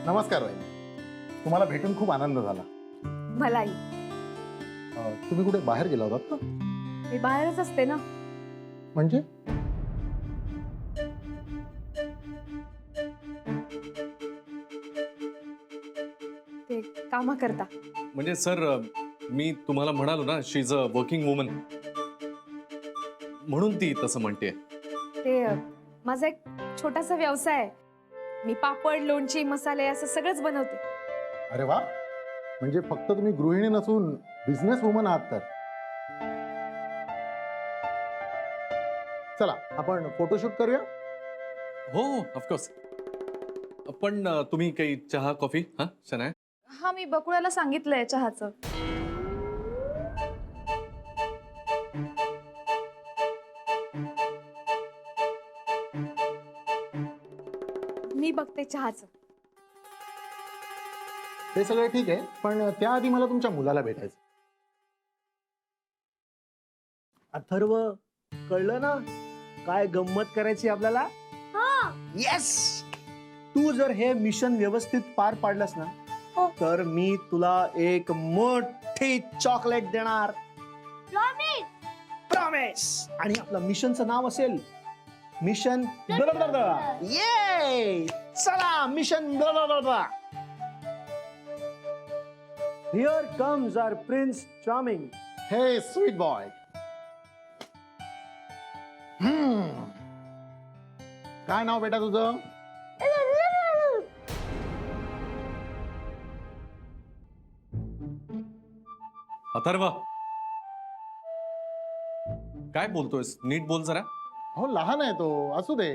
नमस्कार बाई. तुम्हाला भेटून खूप आनंद झाला. मलाही. तुम्ही कुठे बाहेर गेला होतात का? मी बाहेरच असते ना. म्हणजे ते कामा करता. म्हणजे सर मी तुम्हाला म्हणालो ना शी इज अ वर्किंग वुमन म्हणून ती तसं म्हणते. ते माझा एक छोटासा व्यवसाय आहे. मी पापड, लोणची, मसाले असं सगळंच बनवते. अरे वा, म्हणजे फक्त तुम्ही गृहिणी नसून बिझनेस वुमन आहात तर. चला आपण फोटोशूट करूया. हो हो ऑफकोर्स. पण तुम्ही काही चहा कॉफी हा शनाय? हा, मी बकुळाला सांगितलंय चहाचं. मी बघते चहाचं. ते सगळं ठीक आहे, पण त्याआधी मला तुमच्या मुलाला भेटायचं. अथर्व, कळलं ना काय गंमत करायची आपल्याला? येस. तू जर हे मिशन व्यवस्थित पार पाडलंस ना तर मी तुला एक मोठी चॉकलेट देणार. प्रॉमिस. आणि आपलं मिशनचं नाव असेल मिशन ये. चला mission here comes our prince charming. Hey sweet boy. काय नाव बेटा तुझं? अथर्व काय बोलतोयस? नीट बोल जरा. हो लहान आहे तो, असू दे.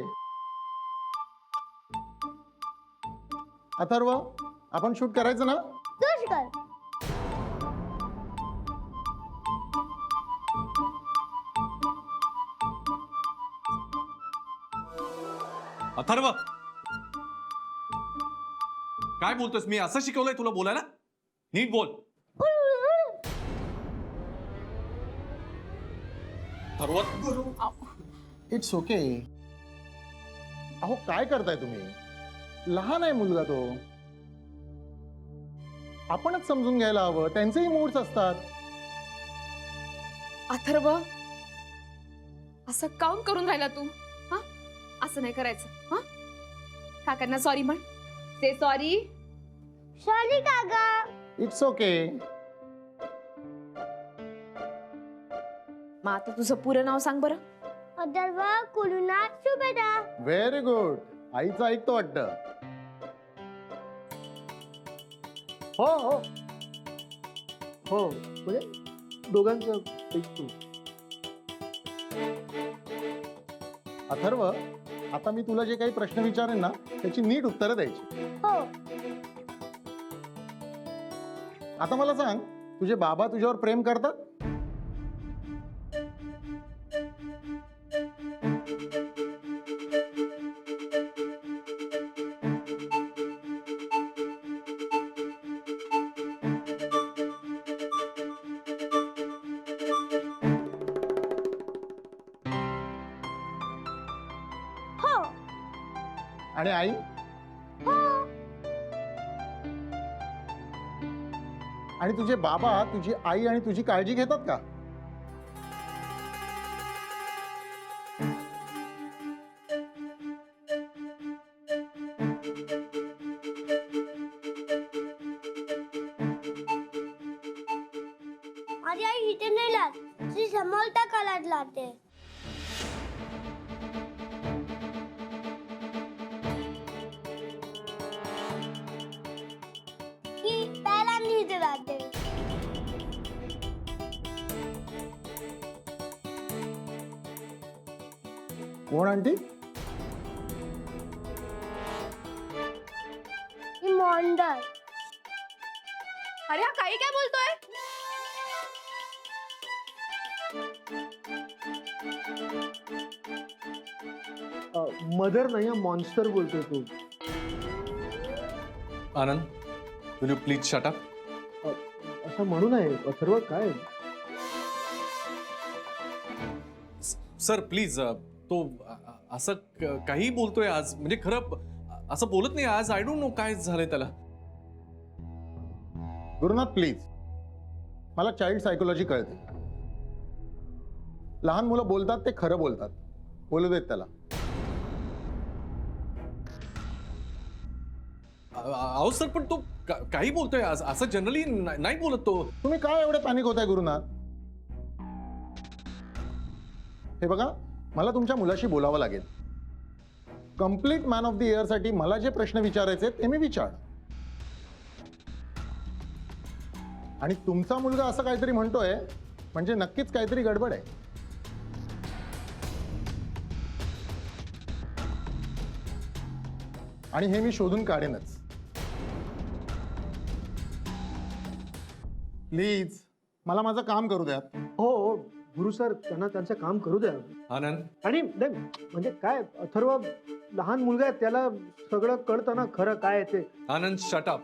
अथर्व, आपण शूट करायचं ना? अथर्व काय बोलतोयस? मी असं शिकवलंय तुला बोलायला? नीट बोल. Atharva it's okay. अहो काय करताय तुम्ही? लहान आहे मुलगा तो. आपणच समजून घ्यायला हवं, त्यांचेही मूड्स असतात. अथर्व, असं काऊन करून राहिला तू? हा, असं नाही करायचं. हा, काकांना सॉरी म्हण. Say sorry. सॉरी काका. It's okay. मग आता तुझं पुरं नाव सांग बरं. अथर्व कुलुनाथ सुबेदा. Very good. आईचं ऐकतो वाटतं. हो हो हो, म्हणजे दोघांचं ऐकतो. अथर्व, आता मी तुला जे काही प्रश्न विचारेन ना त्याची नीट उत्तरं द्यायची. हो. आता मला सांग, तुझे बाबा तुझ्यावर प्रेम करतात? हो. आणि आई? हो. आणि तुझे बाबा तुझी आई आणि तुझी काळजी घेतात का? माझी आई इथे नाही राहत. ती समोरच्या काळात राहते. ती पहिल्यांदा इथे राहते. कोण आंटी? ती मॉन्डर. अरे हा काही काय बोलतोय? मदर नाही, मॉन्स्टर बोलतोय तू. Anand will you please shut up. असं म्हणू नये अथर्व. काय सर प्लीज तो असं काही बोलतोय आज. म्हणजे खरं असं बोलत नाही आज. आय डोंट नो काय झालंय त्याला. गुरुनाथ प्लीज, मला चाइल्ड सायकोलॉजी कळते. लहान मुलं बोलतात ते खरं बोलतात. बोलू देत त्याला. अहो सर, पण तो काही बोलतोय आज. असं जनरली नाही बोलत तो. तुम्ही काय एवढे पॅनिक होताय गुरुनाथ? हे बघा, मला तुमच्या मुलाशी बोलावं लागेल. Complete man of the year साठी मला जे प्रश्न विचारायचे ते मी विचार. आणि तुमचा मुलगा असं काहीतरी म्हणतोय म्हणजे नक्कीच काहीतरी गडबड आहे. आणि हे मी शोधून काढेनच. प्लीज मला माझं काम करू द्या. हो गुरु सर, त्यांना त्यांचं काम करू द्या. आनंद, आणि नाही, म्हणजे काय अथर्व लहान मुलगा आहे, त्याला सगळं कळतं ना खरं काय आहे ते. आनंद, शट अप.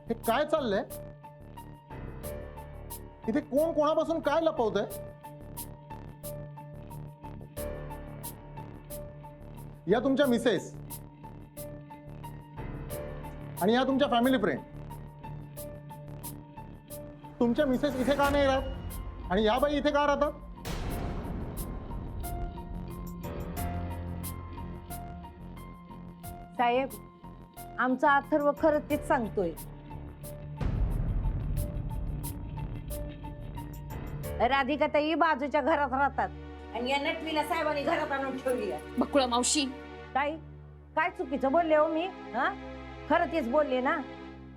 हे काय चाललंय इथे? कोण कोणापासून काय लपवतंय? या तुमच्या मिसेस आणि या तुमच्या फॅमिली फ्रेंड. तुमच्या मिसेस इथे का नाही राहत आणि या बाई इथे का राहतात? साहेब, आमचा अथर्व खरंच तेच सांगतोय. राधिका ताई बाजूच्या घरात राहतात आणि या नटवीला साहेबांनी घरात आणून ठेवली आहे. बकुळा मावशी, ताई, काय चुकीचं बोलले हो मी? हा, खरं तेच बोलले ना.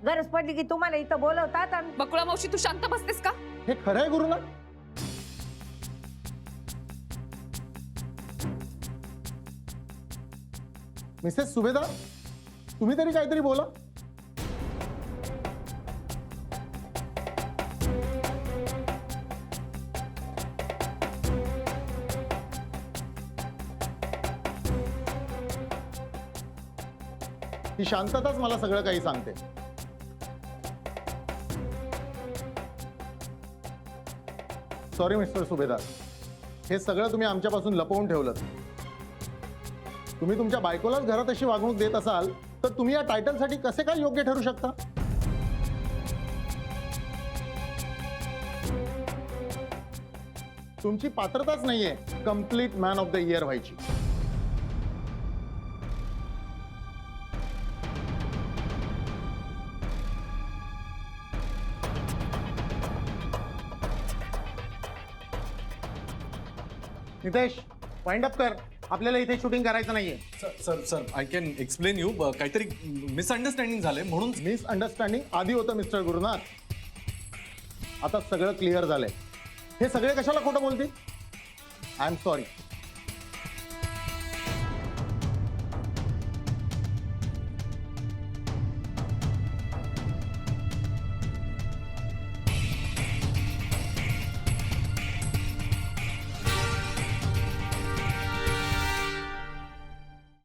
गरज पडली की तुम्हाला इथं बोलवतात आणि बकुळा मावशी, तू शांत बसतेस का? हे खरं आहे गुरुनाथ? मिसेस सुभेदार, तुम्ही तरी काहीतरी बोला. ही शांतताच मला सगळं काही सांगते. सॉरी मिस्टर सुभेदार, हे सगळं तुम्ही आमच्यापासून लपवून ठेवलं. तुम्ही तुमच्या बायकोलाच घरात अशी वागणूक देत असाल तर तुम्ही या टायटलसाठी कसे काय योग्य ठरू शकता? तुमची पात्रताच नाहीये complete man of the year व्हायची. नितेश, वाइंड अप कर. आपल्याला इथे शूटिंग करायचं नाहीये. Sir sir I can explain you. काहीतरी मिसअंडरस्टँडिंग झालंय म्हणून. मिसअंडरस्टँडिंग आधी होतं मिस्टर गुरुनाथ. आता सगळं क्लिअर झालंय. हे सगळे कशाला खोटं बोलतील? I am sorry.